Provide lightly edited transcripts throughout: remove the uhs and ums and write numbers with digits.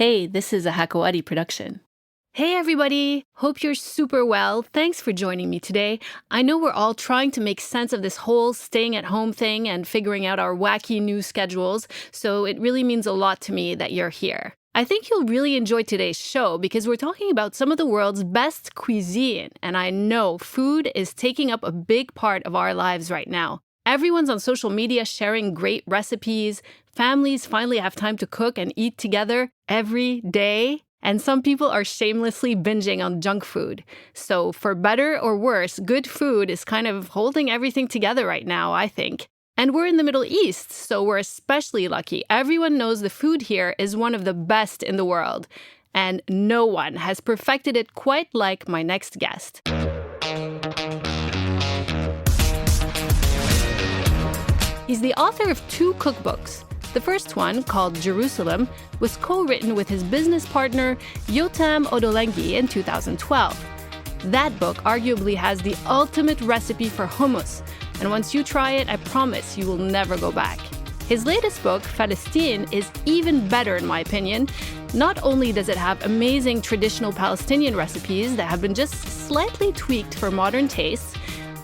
Hey, this is a Hakawati production. Hey everybody! Hope you're super well. Thanks for joining me today. I know we're all trying to make sense of this whole staying at home thing and figuring out our wacky new schedules, so it really means a lot to me that you're here. I think you'll really enjoy today's show because we're talking about some of the world's best cuisine, and I know food is taking up a big part of our lives right now. Everyone's on social media sharing great recipes. Families finally have time to cook and eat together every day. And some people are shamelessly binging on junk food. So for better or worse, good food is kind of holding everything together right now, I think. And we're in the Middle East, so we're especially lucky. Everyone knows the food here is one of the best in the world. And no one has perfected it quite like my next guest. He's the author of 2 cookbooks. The first one, called Jerusalem, was co-written with his business partner, Yotam Ottolenghi, in 2012. That book arguably has the ultimate recipe for hummus, and once you try it, I promise you will never go back. His latest book, Falastin, is even better in my opinion. Not only does it have amazing traditional Palestinian recipes that have been just slightly tweaked for modern tastes,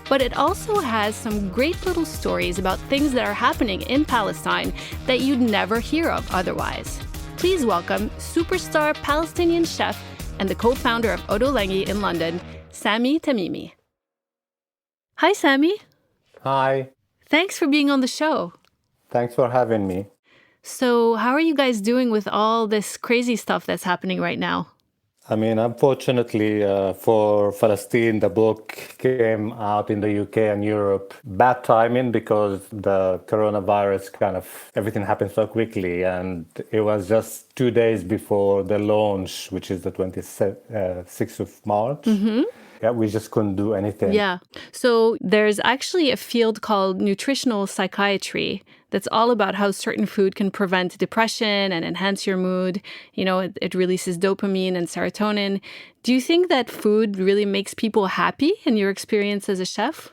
but it also has some great little stories about things that are happening in Palestine that you'd never hear of otherwise. Please welcome superstar Palestinian chef and the co-founder of Ottolenghi in London, Sami Tamimi. Hi, Sami. Hi. Thanks for being on the show. Thanks for having me. So, how are you guys doing with all this crazy stuff that's happening right now? Unfortunately for Falastin, the book came out in the UK and Europe. Bad timing because the coronavirus everything happened so quickly. And it was just 2 days before the launch, which is the 26th of March. Mm-hmm. Yeah, we just couldn't do anything. Yeah. So there's actually a field called nutritional psychiatry that's all about how certain food can prevent depression and enhance your mood. You know, it releases dopamine and serotonin. Do you think that food really makes people happy in your experience as a chef?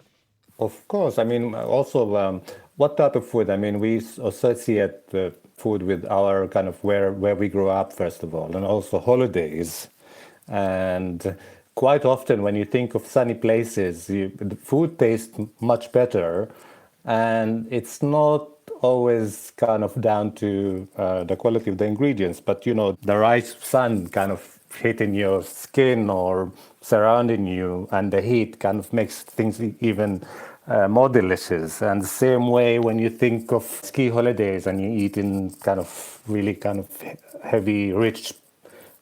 Of course. Also, what type of food? We associate food with our where we grew up, first of all, and also holidays. And quite often when you think of sunny places, the food tastes much better, and it's not always down to the quality of the ingredients, but the right sun hitting your skin or surrounding you, and the heat makes things even more delicious. And the same way when you think of ski holidays and you eat in really heavy, rich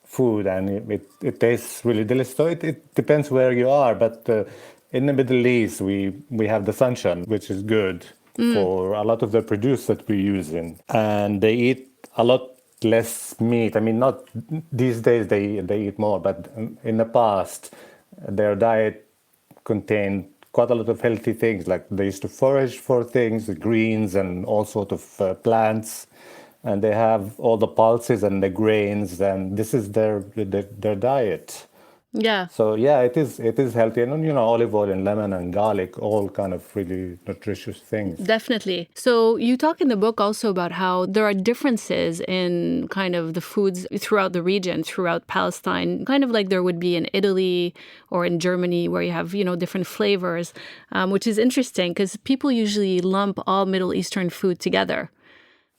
food, and it tastes really delicious. So it depends where you are, but in the Middle East we have the sunshine, which is good for a lot of the produce that we're using, and they eat a lot less meat. Not these days, they eat more, but in the past their diet contained quite a lot of healthy things, like they used to forage for things, the greens and all sorts of plants. And they have all the pulses and the grains, and this is their diet. Yeah. So yeah, it is healthy, and olive oil and lemon and garlic, all really nutritious things. Definitely. So you talk in the book also about how there are differences in the foods throughout the region, throughout Palestine, like there would be in Italy or in Germany, where you have different flavors, which is interesting because people usually lump all Middle Eastern food together.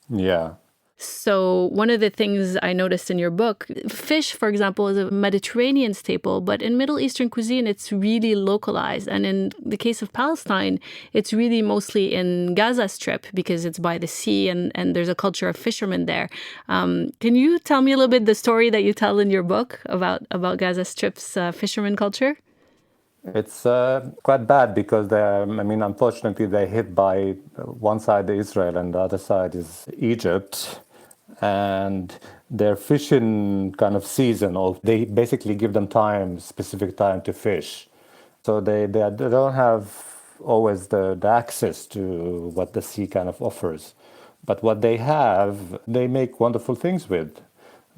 Yeah. So one of the things I noticed in your book, fish, for example, is a Mediterranean staple, but in Middle Eastern cuisine, it's really localized. And in the case of Palestine, it's really mostly in Gaza Strip because it's by the sea and there's a culture of fishermen there. Can you tell me a little bit the story that you tell in your book about Gaza Strip's fisherman culture? It's quite bad because unfortunately, they're hit by one side Israel and the other side is Egypt. And their fishing season, or they basically give them specific time to fish. So they don't have always the access to what the sea offers. But what they have, they make wonderful things with.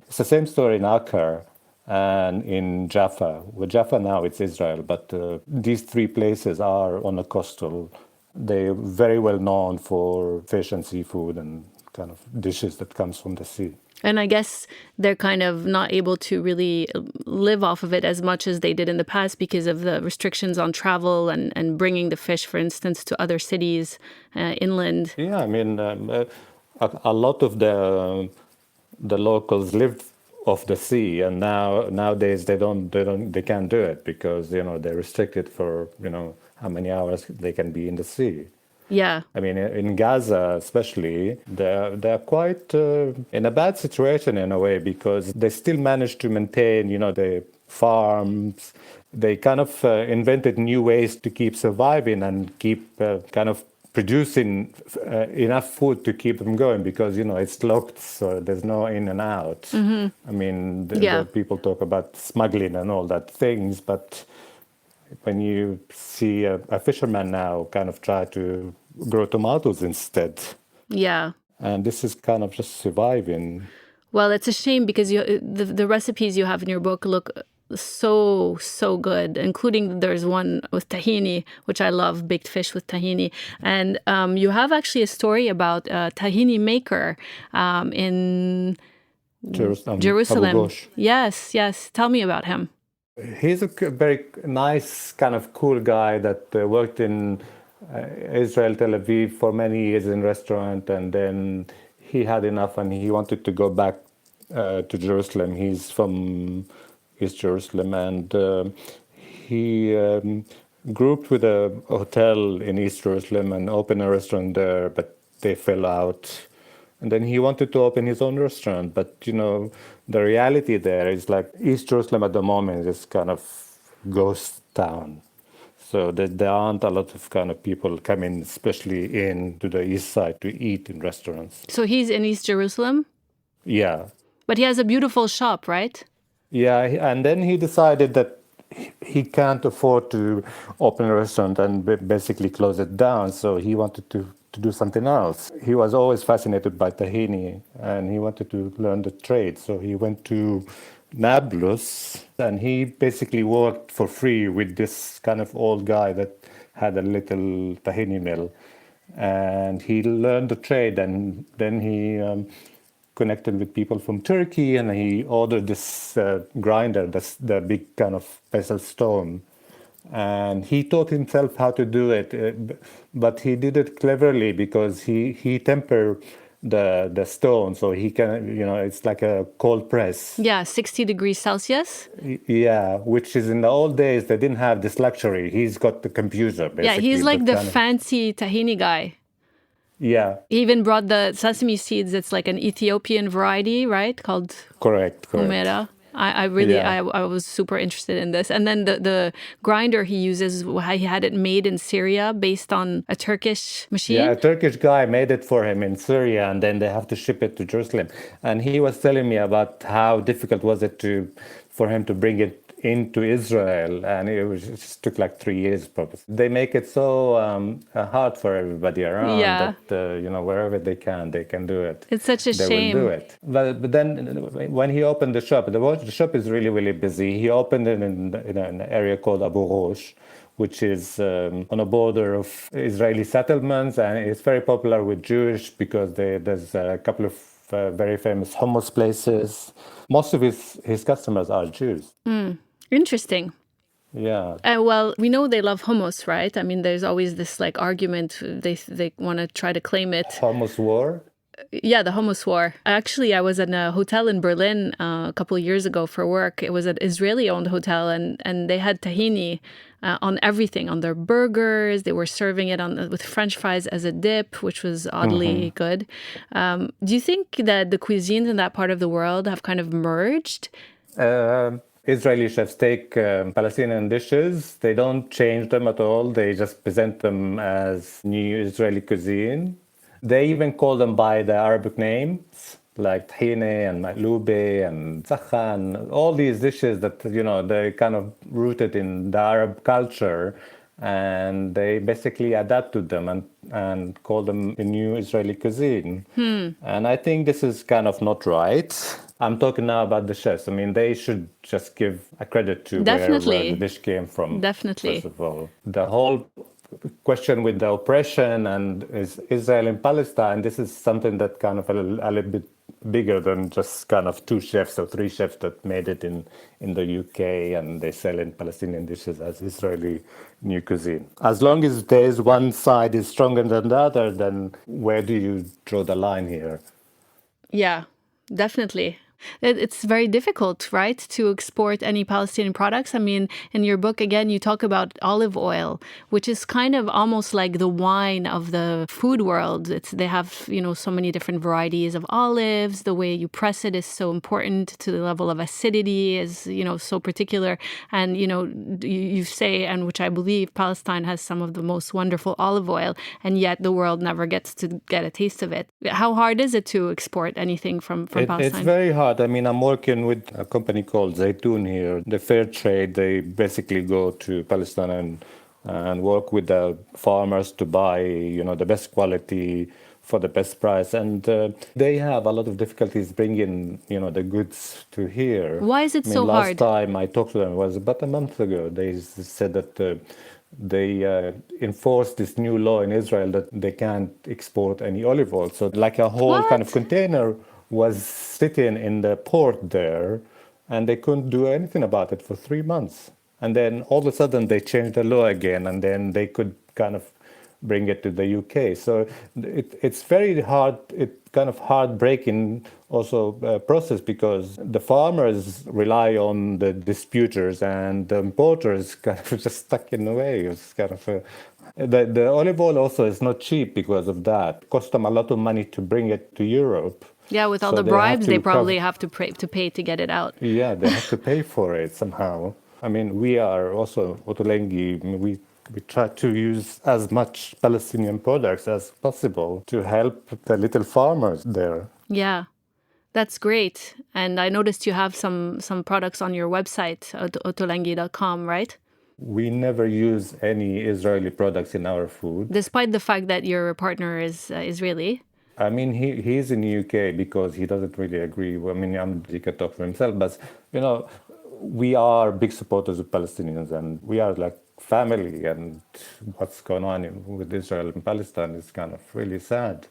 It's the same story in Akkar and in Jaffa. Well, Jaffa now it's Israel, but these 3 places are on the coastal. They're very well known for fish and seafood and kind of dishes that comes from the sea. And I guess they're kind of not able to really live off of it as much as they did in the past because of the restrictions on travel and bringing the fish, for instance, to other cities inland. Yeah, I mean, a lot of the locals lived off the sea, and nowadays they can't do it because they're restricted for how many hours they can be in the sea. Yeah. I mean, in Gaza especially, they're quite in a bad situation in a way because they still manage to maintain, the farms. They kind of invented new ways to keep surviving and keep kind of producing enough food to keep them going because, it's locked, so there's no in and out. Mm-hmm. I mean, Yeah. the people talk about smuggling and all that things, but when you see a fisherman now kind of try to grow tomatoes instead. Yeah. And this is kind of just surviving. Well, it's a shame because the recipes you have in your book look so good, including there's one with tahini, which I love, baked fish with tahini. And you have actually a story about a tahini maker in Jerusalem. Abu Ghosh. Yes. Tell me about him. He's a very nice, kind of cool guy that worked in Israel, Tel Aviv for many years in restaurant, and then he had enough and he wanted to go back to Jerusalem. He's from East Jerusalem, and he grouped with a hotel in East Jerusalem and opened a restaurant there, but they fell out. And then he wanted to open his own restaurant, but the reality there is like East Jerusalem at the moment is kind of ghost town. So there aren't a lot of kind of people coming, especially to the east side, to eat in restaurants. So he's in East Jerusalem? Yeah. But he has a beautiful shop, right? Yeah, and then he decided that he can't afford to open a restaurant and basically close it down. So he wanted to do something else. He was always fascinated by tahini and he wanted to learn the trade. So he went to Nablus and he basically worked for free with this kind of old guy that had a little tahini mill. And he learned the trade and then he connected with people from Turkey and he ordered this grinder, the big kind of pestle stone. And he taught himself how to do it, but he did it cleverly because he tempered the stone so he can, it's like a cold press. Yeah, 60 degrees Celsius. Yeah, which is in the old days, they didn't have this luxury. He's got the computer, basically. Yeah, he's like the fancy tahini guy. Yeah. He even brought the sesame seeds. It's like an Ethiopian variety, right? Called Correct. Humera. I was super interested in this. And then the grinder he uses, he had it made in Syria based on a Turkish machine. Yeah, a Turkish guy made it for him in Syria, and then they have to ship it to Jerusalem. And he was telling me about how difficult was it for him to bring it into Israel, and it just took like 3 years probably. They make it so hard for everybody around that wherever they can do it. It's such a shame. They will do it. But then when he opened the shop, the shop is really, really busy. He opened it in an area called Abu Ghosh, which is on a border of Israeli settlements, and it's very popular with Jewish because there's a couple of very famous hummus places. Most of his customers are Jews. Interesting. Yeah. Well, we know they love hummus, right? I mean, there's always this like argument. They want to try to claim it. Hummus war? Yeah, the hummus war. Actually, I was in a hotel in Berlin a couple of years ago for work. It was an Israeli-owned hotel, and they had tahini on everything, on their burgers. They were serving it with French fries as a dip, which was oddly good. Do you think that the cuisines in that part of the world have kind of merged? Israeli chefs take Palestinian dishes. They don't change them at all. They just present them as new Israeli cuisine. They even call them by the Arabic names, like tahine and maqloube and sakhan, all these dishes that, they're kind of rooted in the Arab culture. And they basically adapt to them and call them the new Israeli cuisine. And I think this is kind of not right. I'm talking now about the chefs. I mean, they should just give a credit to where the dish came from. Definitely. First of all, the whole question with the oppression and is Israel and Palestine, this is something that kind of a little bit bigger than just kind of 2 chefs or 3 chefs that made it in the UK and they sell in Palestinian dishes as Israeli new cuisine. As long as there's one side is stronger than the other, then where do you draw the line here? Yeah, definitely. It's very difficult, right, to export any Palestinian products. I mean, in your book, again, you talk about olive oil, which is kind of almost like the wine of the food world. They have, so many different varieties of olives. The way you press it is so important to the level of acidity is, so particular. And, you say, and which I believe, Palestine has some of the most wonderful olive oil, and yet the world never gets to get a taste of it. How hard is it to export anything from Palestine? It's very hard. I mean, I'm working with a company called Zaytoun here. The fair trade, they basically go to Palestine and work with the farmers to buy, the best quality for the best price. And they have a lot of difficulties bringing, the goods to here. Why is it so hard? Last time I talked to them was about a month ago. They said that they enforced this new law in Israel that they can't export any olive oil. So like a whole kind of container was sitting in the port there, and they couldn't do anything about it for 3 months. And then all of a sudden they changed the law again, and then they could kind of bring it to the UK. So it's very hard, kind of heartbreaking also process, because the farmers rely on the distributors and the importers kind of just stuck in the way. It's kind of the olive oil also is not cheap because of that. It costs them a lot of money to bring it to Europe. Yeah, with all the bribes, they probably have to pay to get it out. Yeah, they have to pay for it somehow. I mean, we are also, Ottolenghi, we try to use as much Palestinian products as possible to help the little farmers there. Yeah, that's great. And I noticed you have some products on your website, ottolenghi.com, right? We never use any Israeli products in our food. Despite the fact that your partner is Israeli? I mean, he's in the UK because he doesn't really agree. I mean, he can talk for himself, but, we are big supporters of Palestinians, and we are like family, and what's going on with Israel and Palestine is kind of really sad.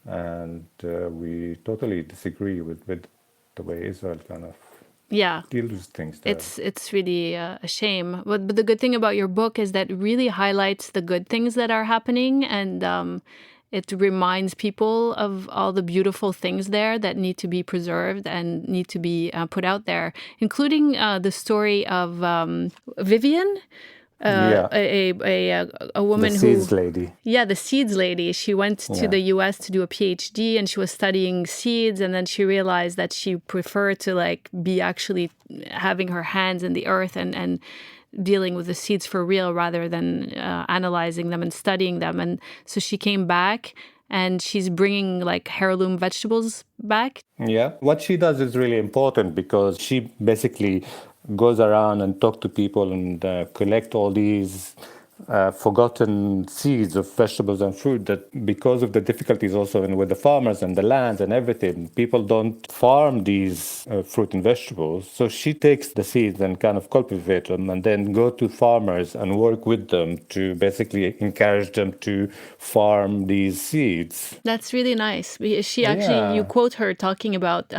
And we totally disagree with the way Israel kind of deals with things there. It's really a shame. But the good thing about your book is that it really highlights the good things that are happening, and it reminds people of all the beautiful things there that need to be preserved and need to be put out there, including the story of Vivian, a woman the seeds lady. Yeah, the seeds lady. She went to the US to do a PhD, and she was studying seeds, and then she realized that she preferred to be actually having her hands in the earth and dealing with the seeds for real rather than analyzing them and studying them. And so she came back, and she's bringing heirloom vegetables back. Yeah, what she does is really important, because she basically goes around and talk to people and collect all these forgotten seeds of vegetables and fruit, that because of the difficulties also with the farmers and the lands and everything, people don't farm these fruit and vegetables. So she takes the seeds and kind of cultivate them, and then go to farmers and work with them to basically encourage them to farm these seeds. That's really nice. She actually, you quote her talking about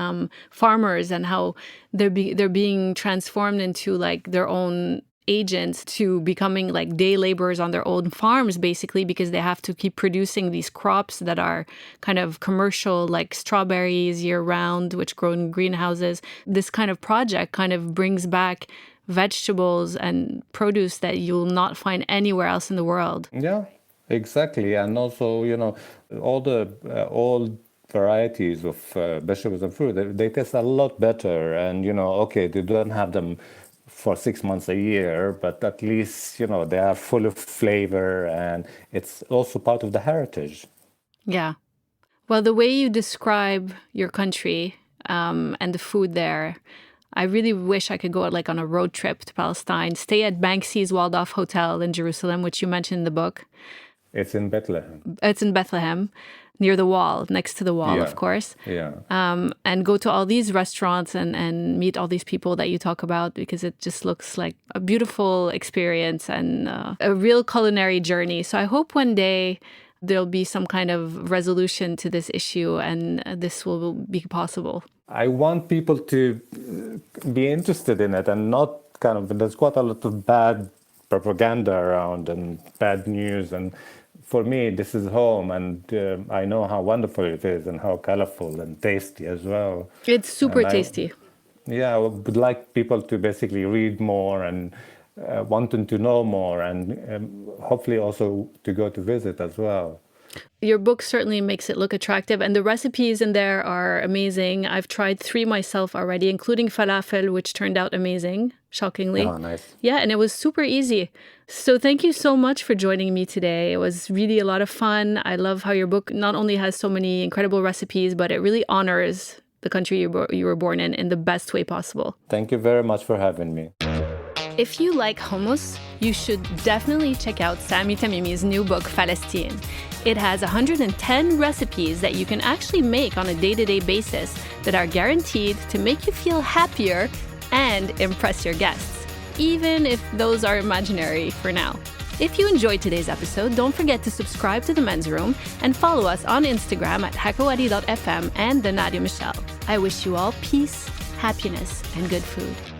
farmers and how they're being transformed into their own agents, to becoming day laborers on their own farms, basically, because they have to keep producing these crops that are kind of commercial, like strawberries year round, which grow in greenhouses. This kind of project kind of brings back vegetables and produce that you'll not find anywhere else in the world. Yeah, exactly. And also, all the old varieties of vegetables and fruit, they taste a lot better. And, okay, they don't have them for 6 months a year, but at least, they are full of flavor, and it's also part of the heritage. Yeah. Well, the way you describe your country and the food there, I really wish I could go on a road trip to Palestine, stay at Banksy's Waldorf Hotel in Jerusalem, which you mentioned in the book. It's in Bethlehem. It's in Bethlehem. near the wall, next to the wall, Yeah. of course. Yeah. And go to all these restaurants and meet all these people that you talk about, because it just looks like a beautiful experience and a real culinary journey. So I hope one day there'll be some kind of resolution to this issue and this will be possible. I want people to be interested in it and not kind of, there's quite a lot of bad propaganda around and bad news. And for me, this is home, and I know how wonderful it is and how colorful and tasty as well. It's super And tasty. I would like people to basically read more and wanting to know more, and hopefully also to go to visit as well. Your book certainly makes it look attractive, and the recipes in there are amazing. I've tried 3 myself already, including falafel, which turned out amazing, shockingly. Oh, nice. Yeah, and it was super easy. So thank you so much for joining me today. It was really a lot of fun. I love how your book not only has so many incredible recipes, but it really honors the country you were born in the best way possible. Thank you very much for having me. If you like hummus, you should definitely check out Sami Tamimi's new book, Falastin. It has 110 recipes that you can actually make on a day-to-day basis that are guaranteed to make you feel happier and impress your guests, even if those are imaginary for now. If you enjoyed today's episode, don't forget to subscribe to The Men's Room and follow us on Instagram at hakawadi.fm and the Nadia Michelle. I wish you all peace, happiness, and good food.